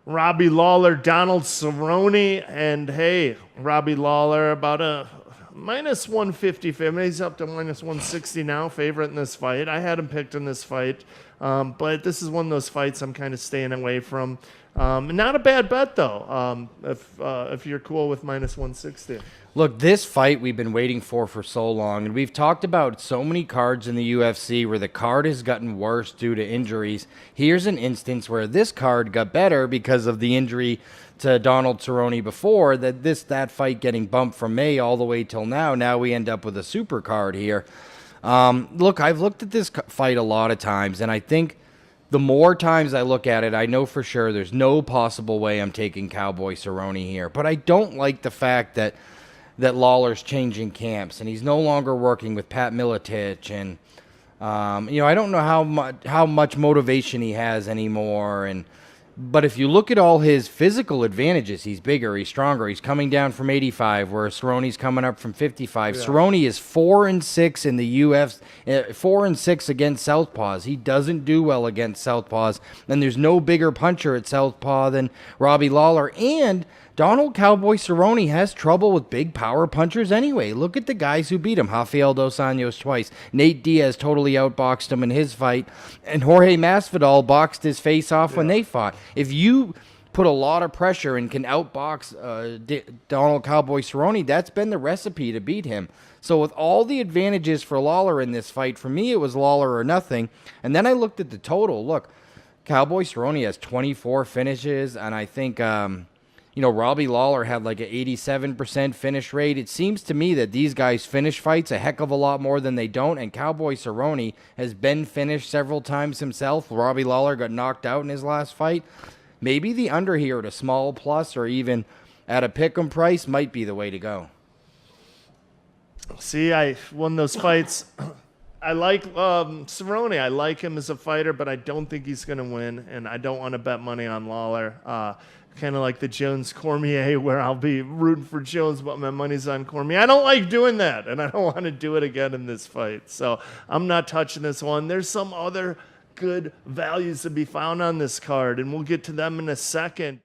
Robbie Lawler, Donald Cerrone, and hey, Robbie Lawler about a minus 150 favorite. He's up to minus 160 now, favorite in this fight. I had him picked in this fight, but this is one of those fights I'm kind of staying away from. Not a bad bet though, if you're cool with minus 160. Look, this fight we've been waiting for so long, and we've talked about so many cards in the UFC where the card has gotten worse due to injuries. Here's an instance where this card got better because of the injury to Donald Cerrone before, that fight getting bumped from May all the way till now. Now we end up with a super card here. Look, I've looked at this fight a lot of times, and I think the more times I look at it, I know for sure there's no possible way I'm taking Cowboy Cerrone here. But I don't like the fact that Lawler's changing camps, and he's no longer working with Pat Miletich, and I don't know how much motivation he has anymore. But if you look at all his physical advantages, he's bigger, he's stronger, he's coming down from 85, whereas Cerrone's coming up from 55. Yeah. Cerrone is 4-6 in the UFC, 4-6 against southpaws. He doesn't do well against southpaws, and there's no bigger puncher at southpaw than Robbie Lawler. And Donald Cowboy Cerrone has trouble with big power punchers anyway. Look at the guys who beat him. Rafael Dos Anjos twice. Nate Diaz totally outboxed him in his fight. And Jorge Masvidal boxed his face off when they fought. If you put a lot of pressure and can outbox Donald Cowboy Cerrone, that's been the recipe to beat him. So with all the advantages for Lawler in this fight, for me it was Lawler or nothing. And then I looked at the total. Look, Cowboy Cerrone has 24 finishes, and I think Robbie Lawler had like an 87% finish rate. It seems to me that these guys finish fights a heck of a lot more than they don't, and Cowboy Cerrone has been finished several times himself. Robbie Lawler got knocked out in his last fight. Maybe the under here at a small plus or even at a pick'em price might be the way to go. See, I won those fights. I like Cerrone. I like him as a fighter, but I don't think he's going to win, and I don't want to bet money on Lawler. Kind of like the Jones-Cormier, where I'll be rooting for Jones, but my money's on Cormier. I don't like doing that, and I don't want to do it again in this fight. So I'm not touching this one. There's some other good values to be found on this card, and we'll get to them in a second.